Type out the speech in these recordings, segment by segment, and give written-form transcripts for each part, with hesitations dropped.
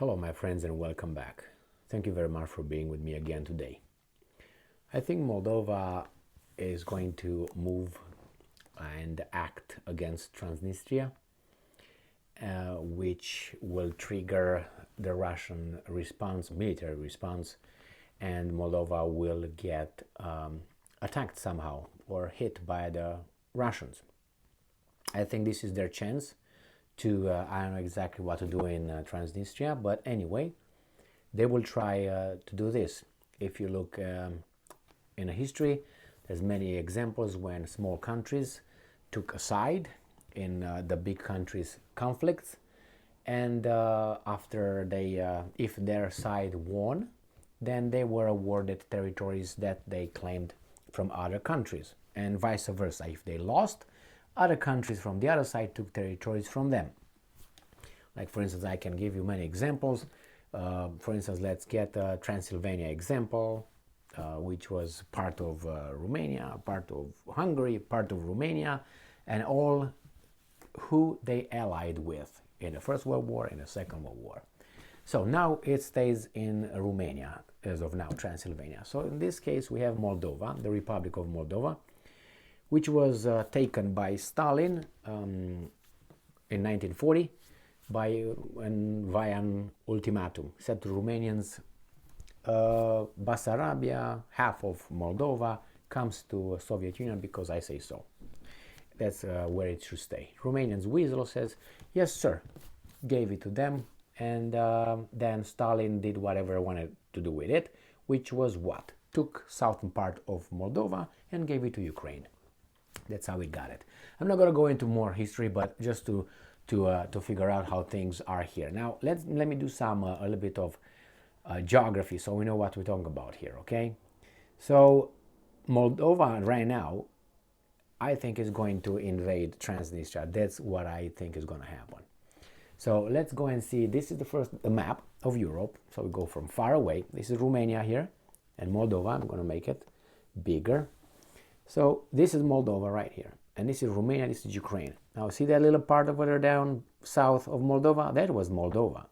Hello my friends and welcome back. Thank you very much for being with me again today. I think Moldova is going to move and act against Transnistria, which will trigger the Russian response, military response, and Moldova will get attacked somehow or hit by the Russians. I think this is their chance to, I don't know exactly what to do in Transnistria, but anyway, they will try to do this. If you look in a history, there's many examples when small countries took a side in the big countries' conflicts, and after they, if their side won, then they were awarded territories that they claimed from other countries, and vice versa. If they lost, other countries from the other side took territories from them. Like for instance, I can give you many examples. For instance, let's get a Transylvania example, which was part of Romania, part of Hungary, part of Romania, and all who they allied with in the First World War and the Second World War. So now it stays in Romania as of now, Transylvania. So in this case, we have Moldova, the Republic of Moldova, which was taken by Stalin in 1940 via an ultimatum. Said to Romanians, Basarabia, half of Moldova, comes to Soviet Union because I say so. That's where it should stay. Romanians weasel says, yes sir, gave it to them, and then Stalin did whatever he wanted to do with it, which was what? Took southern part of Moldova and gave it to Ukraine. That's how we got it. I'm not going to go into more history, but just to figure out how things are here. Now, let me do some a little bit of geography so we know what we're talking about here, okay? So, Moldova right now, I think is going to invade Transnistria. That's what I think is going to happen. So, let's go and see. This is the map of Europe. So, we go from far away. This is Romania here, and Moldova. I'm going to make it bigger. So this is Moldova right here, and this is Romania, this is Ukraine. Now see that little part over there down south of Moldova? That was Moldova,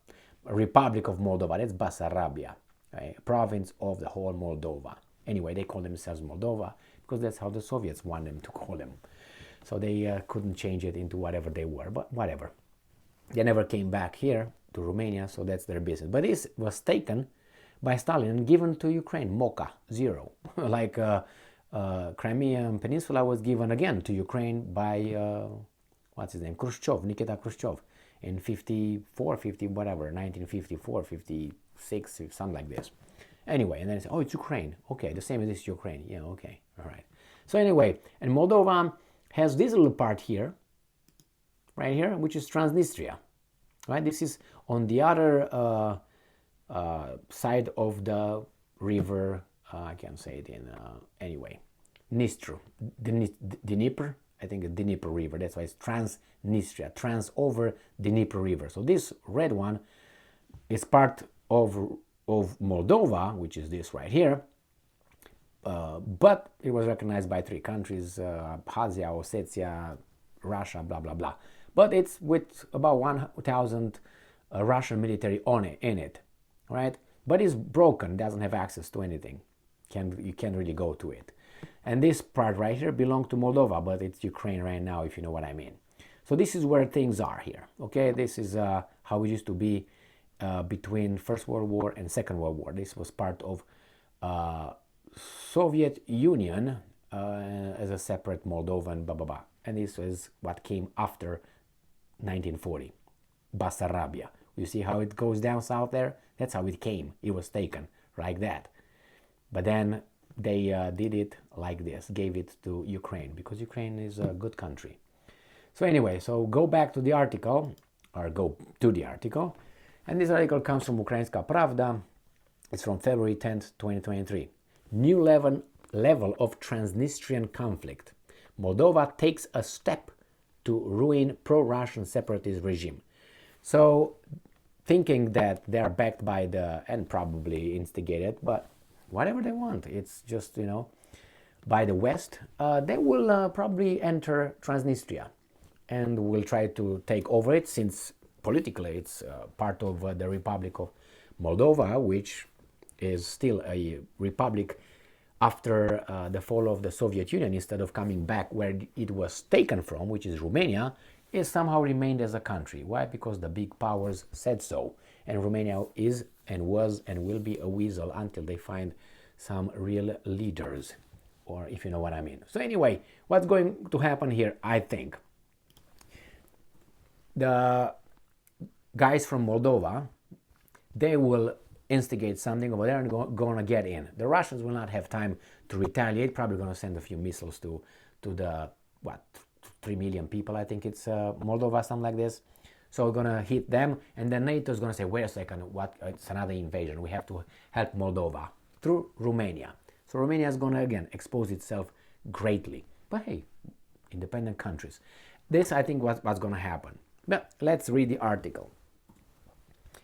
Republic of Moldova. That's Basarabia, right? A province of the whole Moldova. Anyway, they call themselves Moldova because that's how the Soviets want them to call them. So they couldn't change it into whatever they were, but whatever. They never came back here to Romania, so that's their business. But this was taken by Stalin and given to Ukraine, Mocha, zero, like Crimean Peninsula was given again to Ukraine by, what's his name, Khrushchev, Nikita Khrushchev, in 54, 50, whatever, 1954, 56, something like this. Anyway, and then it's, oh, it's Ukraine. Okay, the same as this Ukraine. Yeah, okay, all right. So anyway, and Moldova has this little part here, right here, which is Transnistria, right? This is on the other side of the river. I can't say it in anyway. Dnistru, Dnieper, I think it's Dnieper River. That's why it's Transnistria, trans over Dnieper River. So this red one is part of Moldova, which is this right here. But it was recognized by three countries: Abkhazia, Ossetia, Russia, blah blah blah. But it's with about 1,000 Russian military in it, right? But it's broken, doesn't have access to anything. You can't really go to it. And this part right here belonged to Moldova, but it's Ukraine right now, if you know what I mean. So this is where things are here, okay? This is how it used to be between First World War and Second World War. This was part of Soviet Union as a separate Moldovan, blah, blah, blah. And this is what came after 1940, Basarabia. You see how it goes down south there? That's how it came. It was taken like that. But then they did it like this, gave it to Ukraine, because Ukraine is a good country. So anyway, so go back to the article, or go to the article. And this article comes from Ukrainska Pravda. It's from February 10th, 2023. New level of Transnistrian conflict. Moldova takes a step to ruin pro-Russian separatist regime. So thinking that they are backed by and probably instigated, but whatever they want, it's just, by the West, they will probably enter Transnistria and will try to take over it, since politically it's part of the Republic of Moldova, which is still a republic after the fall of the Soviet Union. Instead of coming back where it was taken from, which is Romania, it somehow remained as a country. Why? Because the big powers said so. And Romania is and was and will be a weasel until they find some real leaders, or if you know what I mean. So anyway, what's going to happen here, I think? The guys from Moldova, they will instigate something over there and going to get in. The Russians will not have time to retaliate, probably going to send a few missiles to the, 3 million people, I think it's Moldova, something like this. So we're going to hit them, and then NATO is going to say, wait a second, it's another invasion. We have to help Moldova through Romania. So Romania is going to, again, expose itself greatly. But hey, independent countries. This, I think, what's going to happen. But let's read the article.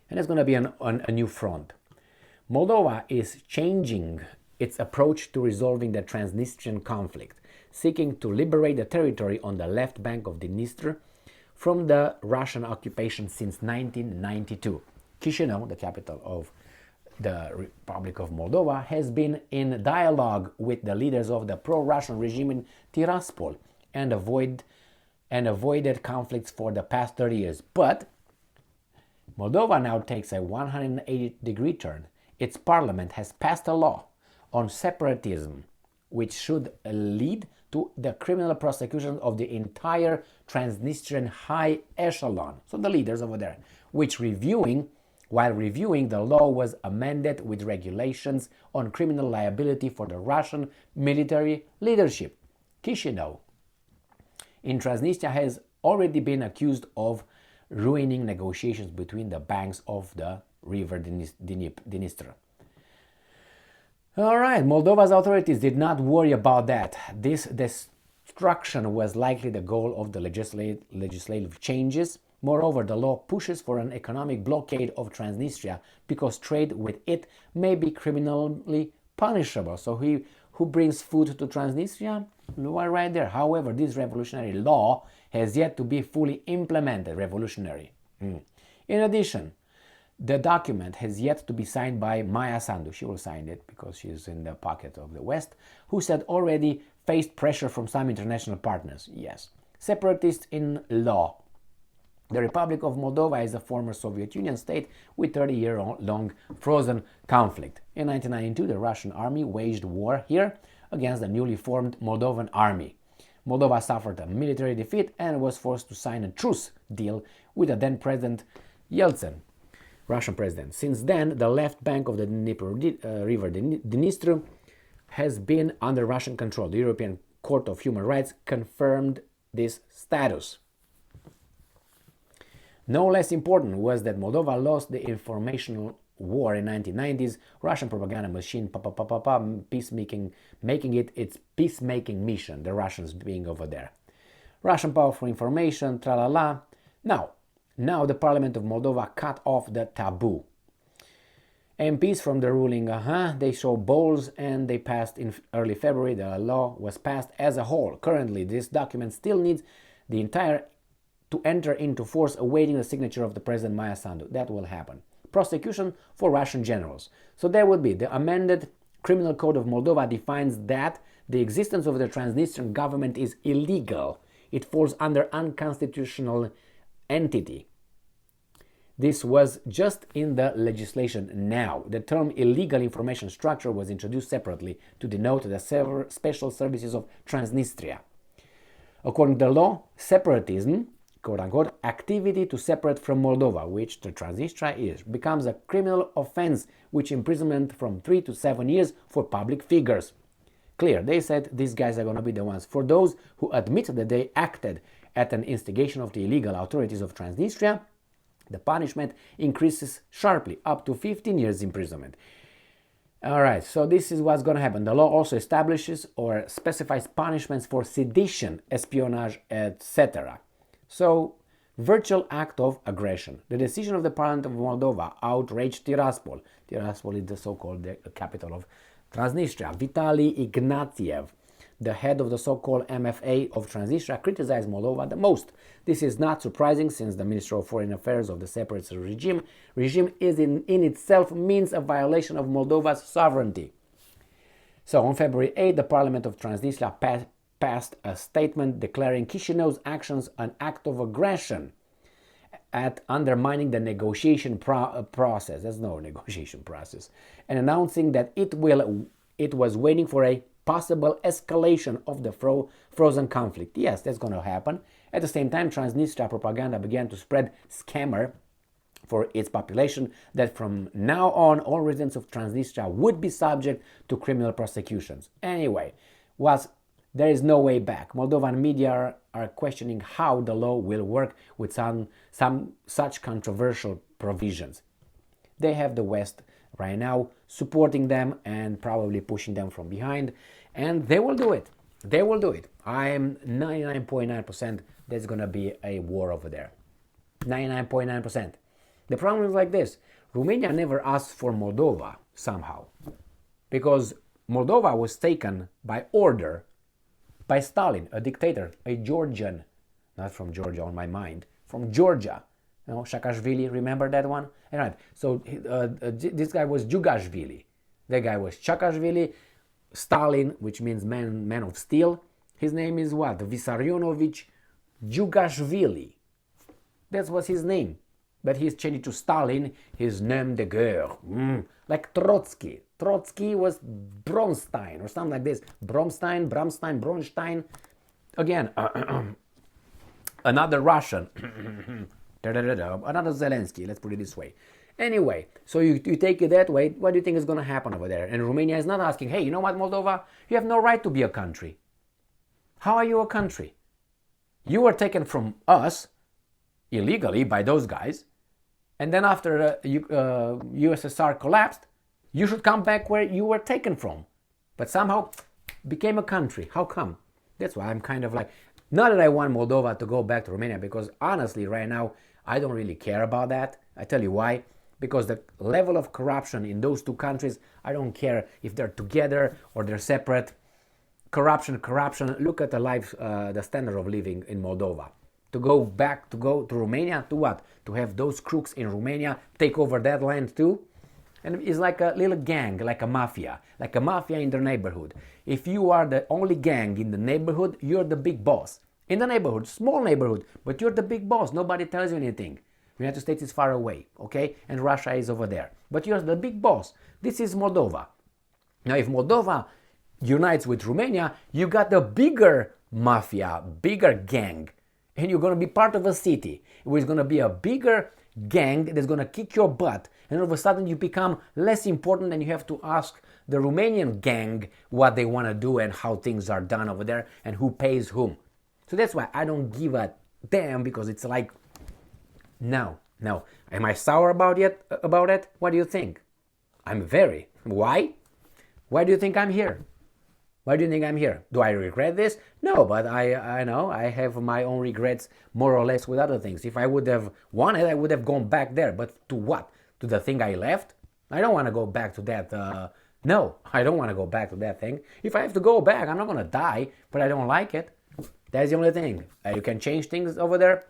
And it's going to be a new front. Moldova is changing its approach to resolving the Transnistrian conflict, seeking to liberate the territory on the left bank of the Dniester from the Russian occupation since 1992. Chisinau, the capital of the Republic of Moldova, has been in dialogue with the leaders of the pro-Russian regime in Tiraspol and avoided conflicts for the past 30 years. But Moldova now takes a 180-degree turn. Its parliament has passed a law on separatism, which should lead to the criminal prosecution of the entire Transnistrian high echelon, so the leaders over there, while reviewing the law was amended with regulations on criminal liability for the Russian military leadership. Chisinau in Transnistria has already been accused of ruining negotiations between the banks of the river Dniester. All right, Moldova's authorities did not worry about that. This destruction was likely the goal of the legislative changes. Moreover, the law pushes for an economic blockade of Transnistria because trade with it may be criminally punishable. So who brings food to Transnistria? Right there. However, this revolutionary law has yet to be fully implemented. Revolutionary. In addition, the document has yet to be signed by Maia Sandu. She will sign it because she's in the pocket of the West, who said already faced pressure from some international partners. Yes. Separatists in law. The Republic of Moldova is a former Soviet Union state with 30-year-long frozen conflict. In 1992, the Russian army waged war here against the newly formed Moldovan army. Moldova suffered a military defeat and was forced to sign a truce deal with the then President Yeltsin, Russian president. Since then, the left bank of the river Dniester has been under Russian control. The European Court of Human Rights confirmed this status. No less important was that Moldova lost the informational war in 1990s. Russian propaganda machine, peacemaking, making it its peacemaking mission, the Russians being over there. Russian power for information, tralala. Now the Parliament of Moldova cut off the taboo. MPs from the ruling, they show balls, and they passed in early February. The law was passed as a whole. Currently, this document still needs the entire to enter into force, awaiting the signature of the President Maia Sandu. That will happen. Prosecution for Russian generals. So there would be the amended Criminal Code of Moldova defines that the existence of the Transnistrian government is illegal. It falls under unconstitutional entity. This was just in the legislation now. The term illegal information structure was introduced separately to denote the several special services of Transnistria. According to the law, separatism, quote-unquote, activity to separate from Moldova, which the Transnistria is, becomes a criminal offense, with imprisonment from 3 to 7 years for public figures. Clear, they said these guys are going to be the ones. For those who admit that they acted at an instigation of the illegal authorities of Transnistria, the punishment increases sharply, up to 15 years imprisonment. Alright, so this is what's going to happen. The law also establishes or specifies punishments for sedition, espionage, etc. So, virtual act of aggression. The decision of the Parliament of Moldova outraged Tiraspol. Tiraspol is the so-called capital of Transnistria. Vitali Ignatiev, the head of the so-called MFA of Transnistria, criticized Moldova the most. This is not surprising, since the Minister of Foreign Affairs of the separatist regime is in itself means a violation of Moldova's sovereignty. So on February 8, the Parliament of Transnistria passed a statement declaring Chisinau's actions an act of aggression at undermining the negotiation process. There's no negotiation process. And announcing that it was waiting for a possible escalation of the frozen conflict. Yes, that's going to happen. At the same time, Transnistria propaganda began to spread scammer for its population that from now on all residents of Transnistria would be subject to criminal prosecutions. Anyway, there is no way back. Moldovan media are questioning how the law will work with some such controversial provisions. They have the West right now supporting them and probably pushing them from behind, and they will do it. They will do it. I am 99.9% there's going to be a war over there. 99.9%. The problem is like this. Romania never asked for Moldova somehow, because Moldova was taken by order by Stalin, a dictator, a Georgian, not from Georgia on my mind, from Georgia. You know, Saakashvili, remember that one? Right. So this guy was Jugashvili. That guy was Saakashvili. Stalin, which means man of steel. His name is what? Vissarionovich Jugashvili. That was his name. But he's changed to Stalin, his name de guerre. Like Trotsky. Trotsky was Bronstein or something like this. Bronstein. Again, another Russian. Another Zelensky, let's put it this way. Anyway, so you take it that way, what do you think is going to happen over there? And Romania is not asking, hey, you know what, Moldova? You have no right to be a country. How are you a country? You were taken from us illegally by those guys, and then after USSR collapsed, you should come back where you were taken from. But somehow became a country. How come? That's why I'm kind of like, not that I want Moldova to go back to Romania, because honestly right now I don't really care about that. I tell you why. Because the level of corruption in those two countries, I don't care if they're together or they're separate. Corruption. Look at the standard of living in Moldova. To go to Romania, to what? To have those crooks in Romania take over that land too? And it's like a little gang, like a mafia in their neighborhood. If you are the only gang in the neighborhood, you're the big boss. In the neighborhood, small neighborhood, but you're the big boss. Nobody tells you anything. The United States is far away, okay? And Russia is over there. But you're the big boss. This is Moldova. Now, if Moldova unites with Romania, you got the bigger mafia, bigger gang. And you're going to be part of a city where it's going to be a bigger gang that's going to kick your butt. And all of a sudden you become less important, and you have to ask the Romanian gang what they want to do and how things are done over there and who pays whom. So that's why I don't give a damn, because it's like, no. Am I sour about it? What do you think? I'm very. Why? Why do you think I'm here? Why do you think I'm here? Do I regret this? No, but I know I have my own regrets more or less with other things. If I would have wanted, I would have gone back there. But to what? To the thing I left? I don't want to go back to that. No, I don't want to go back to that thing. If I have to go back, I'm not going to die, but I don't like it. That's the only thing. You can change things over there.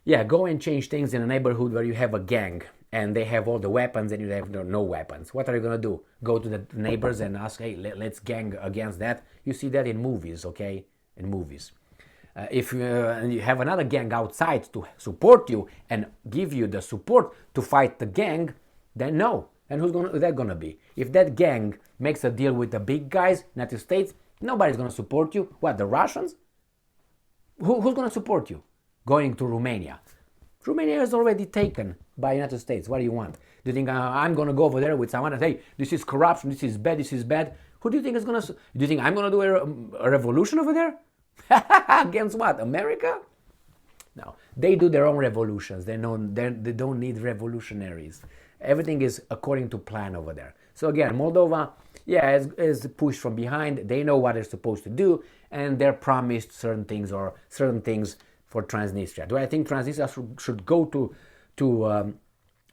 Yeah, go and change things in a neighborhood where you have a gang and they have all the weapons and you have no weapons. What are you going to do? Go to the neighbors and ask, hey, let's gang against that? You see that in movies, okay? In movies. If you have another gang outside to support you and give you the support to fight the gang, then no. And who's that going to be? If that gang makes a deal with the big guys, United States, nobody's going to support you. What, the Russians? Who's going to support you? Going to Romania. Romania is already taken by United States. What do you want? Do you think I'm going to go over there with someone and say, this is corruption, this is bad? Who do you think is going to... Do you think I'm going to do a revolution over there? Against what? America? No. They do their own revolutions. They don't need revolutionaries. Everything is according to plan over there. So again, Moldova, is pushed from behind. They know what they're supposed to do, and they're promised certain things for Transnistria. Do I think Transnistria should go to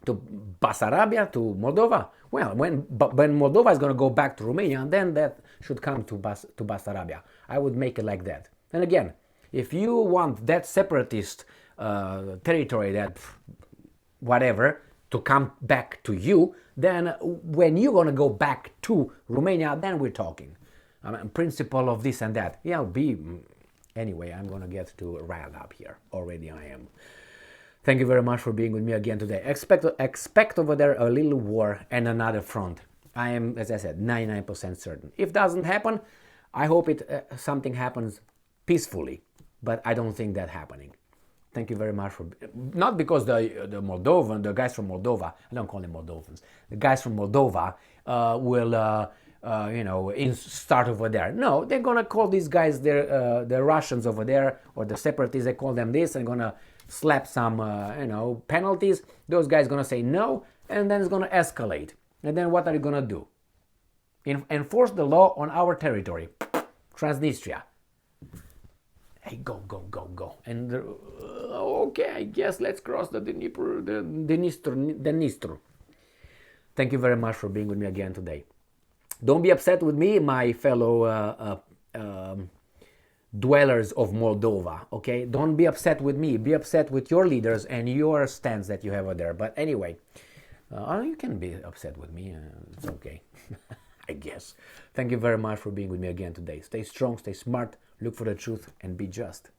to Bessarabia, to Moldova. Well, when Moldova is going to go back to Romania, then that should come to Bessarabia. I would make it like that. And again, if you want that separatist territory, that whatever, to come back to you, then when you're going to go back to Romania, then we're talking. Principle of this and that. Yeah, anyway, I'm going to get too riled up here. Already I am. Thank you very much for being with me again today. Expect over there a little war and another front. I am, as I said, 99% certain. If it doesn't happen, I hope something happens peacefully, but I don't think that happening. Thank you very much for, not because the guys from Moldova, I don't call them Moldovans, the guys from Moldova will start over there. No, they're gonna call these guys the Russians over there, or the separatists. They call them this, and gonna slap some penalties. Those guys gonna say no, and then it's gonna escalate. And then what are you gonna do? Enforce the law on our territory, Transnistria. Hey, go. And okay, I guess let's cross the Dnistru. Thank you very much for being with me again today. Don't be upset with me, my fellow dwellers of Moldova, okay? Don't be upset with me. Be upset with your leaders and your stance that you have over there. But anyway, you can be upset with me. It's okay, I guess. Thank you very much for being with me again today. Stay strong, stay smart, look for the truth, and be just.